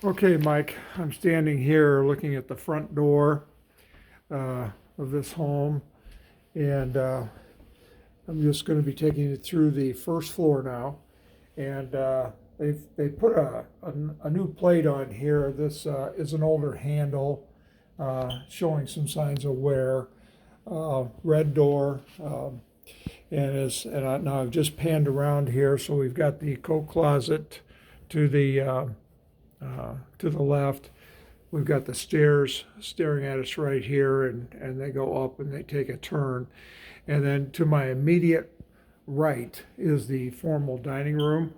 Okay, Mike, I'm standing here looking at the front door of this home, and I'm just going to be taking it through the first floor now. And they put a new plate on here. This is an older handle showing some signs of wear. Red door, now I've just panned around here, so we've got the coat closet to the left. We've got the stairs staring at us right here, and they go up and they take a turn. And then to my immediate right is the formal dining room.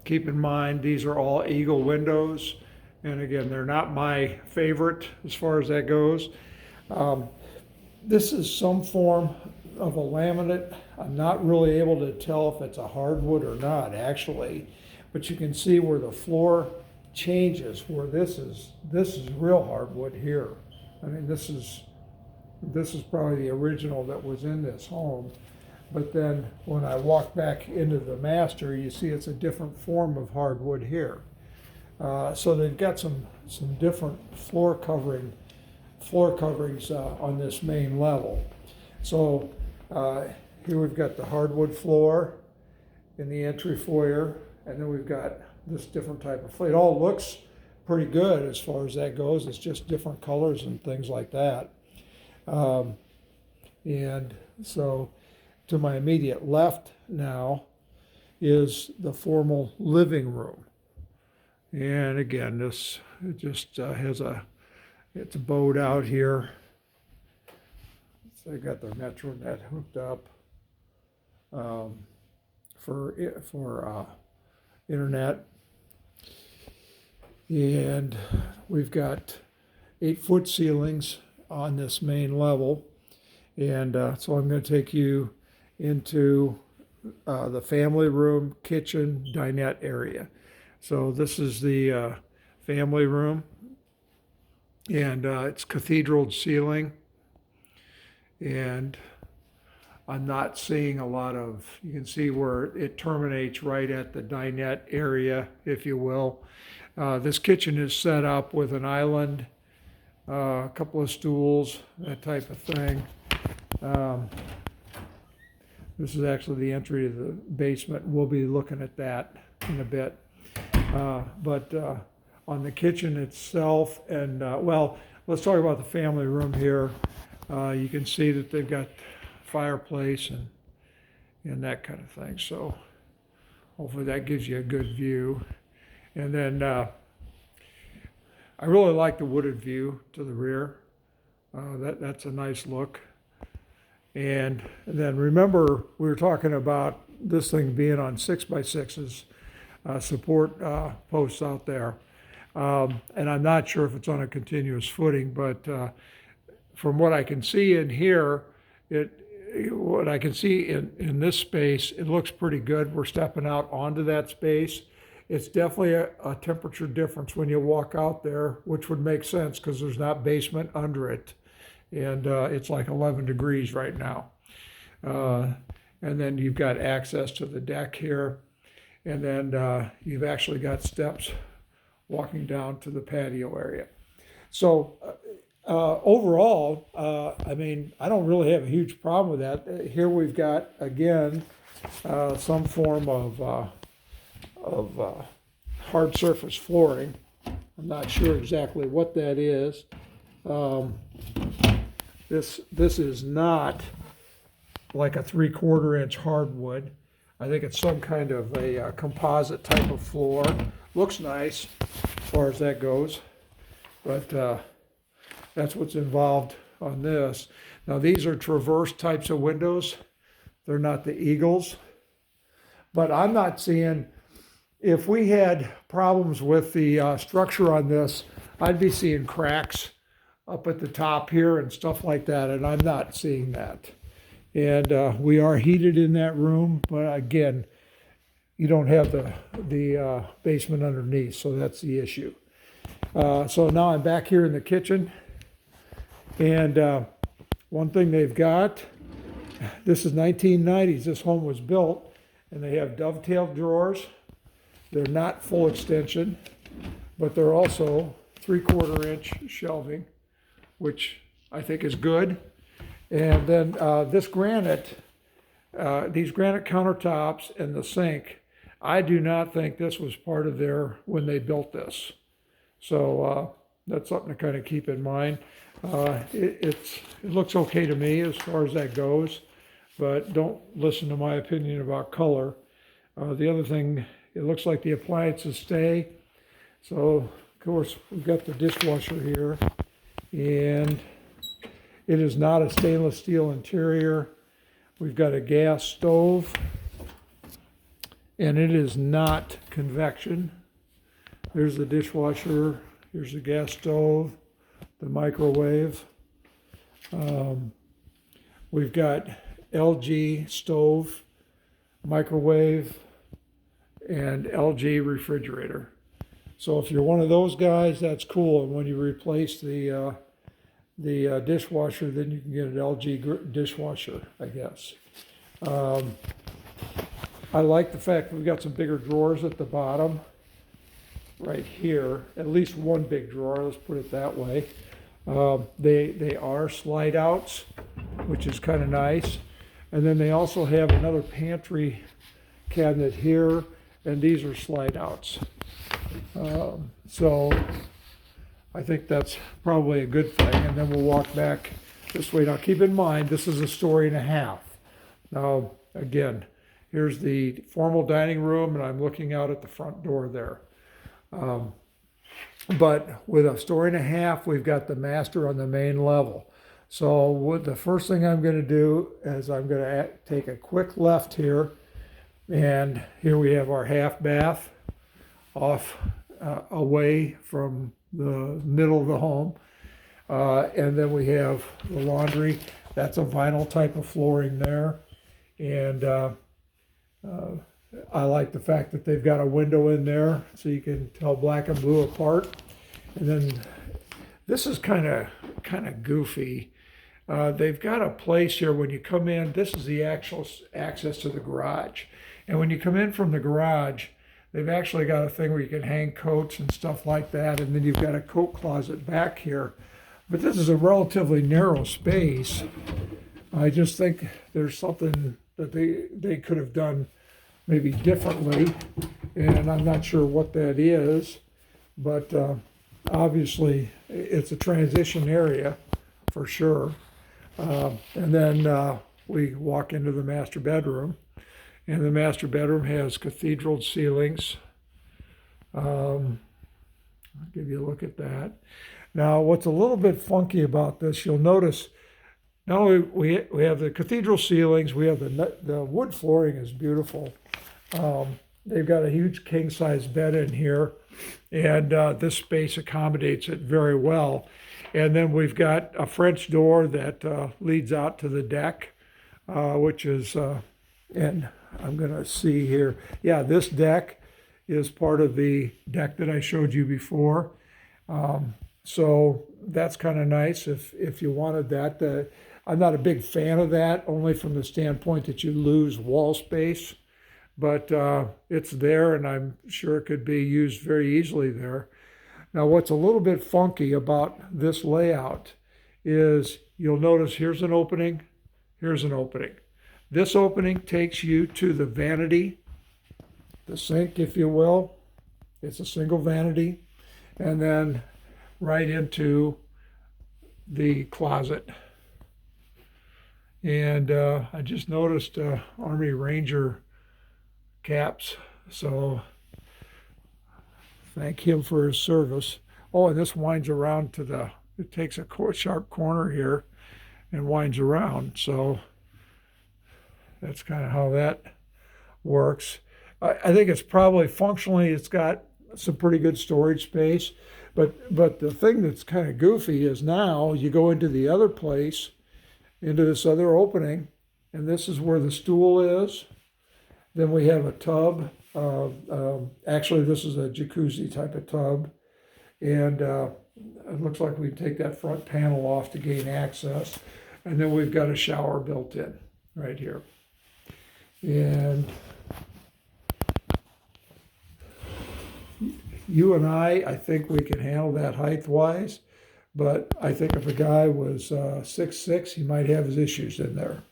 Keep in mind, these are all eagle windows. And again, they're not my favorite as far as that goes. This is some form of a laminate. I'm not really able to tell if it's a hardwood or not, actually. But you can see where the floor changes, where this is real hardwood here. I mean, this is probably the original that was in this home. But then when I walk back into the master, you see it's a different form of hardwood here. So they've got some different floor coverings on this main level. So here we've got the hardwood floor in the entry foyer, and then we've got this different type of floor. It all looks pretty good as far as that goes. It's just different colors and things like that. And so to my immediate left now is the formal living room. And again, this just it's bowed out here. So they got their MetroNet hooked up for internet. And we've got 8-foot ceilings on this main level. And so I'm going to take you into the family room, kitchen, dinette area. So this is the family room, and it's cathedral ceiling. And I'm not seeing a lot of, you can see where it terminates right at the dinette area, if you will. This kitchen is set up with an island, a couple of stools, that type of thing. This is actually the entry to the basement. We'll be looking at that in a bit. But on the kitchen itself, and well, let's talk about the family room here. You can see that they've got fireplace and that kind of thing. So hopefully that gives you a good view. And then I really like the wooded view to the rear. That's a nice look. And then remember, we were talking about this thing being on 6x6s, support posts out there. And I'm not sure if it's on a continuous footing, but from what I can see in here, what I can see in this space, it looks pretty good. We're stepping out onto that space. It's definitely a temperature difference when you walk out there, which would make sense because there's not basement under it. And it's like 11 degrees right now. And then you've got access to the deck here. And then you've actually got steps walking down to the patio area. So overall, I mean, I don't really have a huge problem with that. Here we've got, again, some form of hard surface flooring. I'm not sure exactly what that is. This is not like a 3/4 inch hardwood. I think it's some kind of a composite type of floor. Looks nice as far as that goes, but that's what's involved on this. Now these are traverse types of windows. They're not the eagles, but I'm not seeing, if we had problems with the structure on this, I'd be seeing cracks up at the top here and stuff like that, and I'm not seeing that. And we are heated in that room, but again, you don't have the basement underneath, so that's the issue. So now I'm back here in the kitchen, and one thing they've got, this is 1990s, this home was built, and they have dovetailed drawers. They're not full extension, but they're also 3/4 inch shelving, which I think is good. And then this granite, these granite countertops and the sink, I do not think this was part of when they built this. So that's something to kind of keep in mind. It looks okay to me as far as that goes, but don't listen to my opinion about color. The other thing, it looks like the appliances stay. So, of course, we've got the dishwasher here, and it is not a stainless steel interior. We've got a gas stove, and it is not convection. There's the dishwasher, here's the gas stove, the microwave. We've got LG stove, microwave, and LG refrigerator. So if you're one of those guys, that's cool. And when you replace the dishwasher, then you can get an LG dishwasher, I guess. I like the fact that we've got some bigger drawers at the bottom, right here. At least one big drawer, let's put it that way. They are slide outs, which is kind of nice. And then they also have another pantry cabinet here, and these are slide outs. So I think that's probably a good thing. And then we'll walk back this way. Now keep in mind, this is a 1.5 stories. Now, again, here's the formal dining room, and I'm looking out at the front door there. But with a 1.5 stories, we've got the master on the main level. So the first thing I'm going to do is I'm going to take a quick left here, and here we have our half bath off away from the middle of the home. And then we have the laundry. That's a vinyl type of flooring there. And I like the fact that they've got a window in there so you can tell black and blue apart. And then this is kind of goofy. They've got a place here when you come in. This is the actual access to the garage. And when you come in from the garage, they've actually got a thing where you can hang coats and stuff like that. And then you've got a coat closet back here. But this is a relatively narrow space. I just think there's something that they could have done maybe differently. And I'm not sure what that is. But obviously, it's a transition area for sure. And then we walk into the master bedroom, and the master bedroom has cathedral ceilings. I'll give you a look at that. Now, what's a little bit funky about this, you'll notice, not only we have the cathedral ceilings, we have the wood flooring is beautiful. They've got a huge king-size bed in here, and this space accommodates it very well. And then we've got a French door that leads out to the deck, which is, and I'm going to see here. Yeah, this deck is part of the deck that I showed you before. So that's kind of nice if you wanted that. I'm not a big fan of that, only from the standpoint that you lose wall space. But it's there, and I'm sure it could be used very easily there. Now, what's a little bit funky about this layout is you'll notice here's an opening, here's an opening. This opening takes you to the vanity, the sink, if you will. It's a single vanity. And then right into the closet. And I just noticed Army Ranger caps, so thank him for his service. Oh, and this winds around it takes a sharp corner here and winds around. So that's kind of how that works. I think it's probably functionally, it's got some pretty good storage space. But the thing that's kind of goofy is now you go into the other place, into this other opening, and this is where the stool is. Then we have a tub. Actually, this is a jacuzzi type of tub. And it looks like we take that front panel off to gain access. And then we've got a shower built in right here. And you and I think we can handle that height-wise, but I think if a guy was 6'6", he might have his issues in there.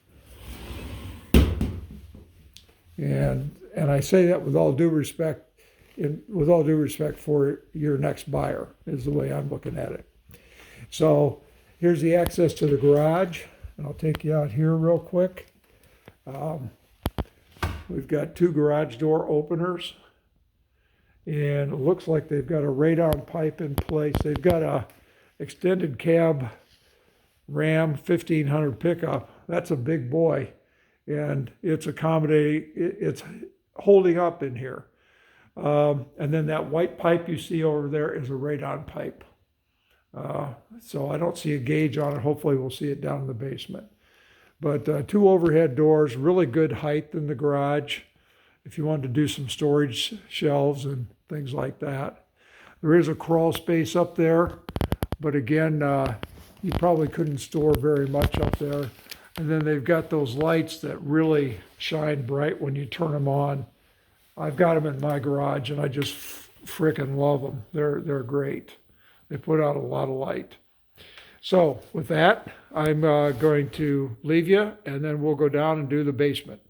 And I say that with all due respect, for your next buyer, is the way I'm looking at it. So here's the access to the garage, and I'll take you out here real quick. We've got 2 garage door openers, and it looks like they've got a radon pipe in place. They've got a extended cab Ram 1500 pickup. That's a big boy, and it's accommodating. It's holding up in here. And then that white pipe you see over there is a radon pipe. So I don't see a gauge on it. Hopefully we'll see it down in the basement. But 2 overhead doors, really good height in the garage if you wanted to do some storage shelves and things like that. There is a crawl space up there, but again, you probably couldn't store very much up there. And then they've got those lights that really shine bright when you turn them on. I've got them in my garage, and I just frickin' love them. They're great. They put out a lot of light. So with that, I'm going to leave you, and then we'll go down and do the basement.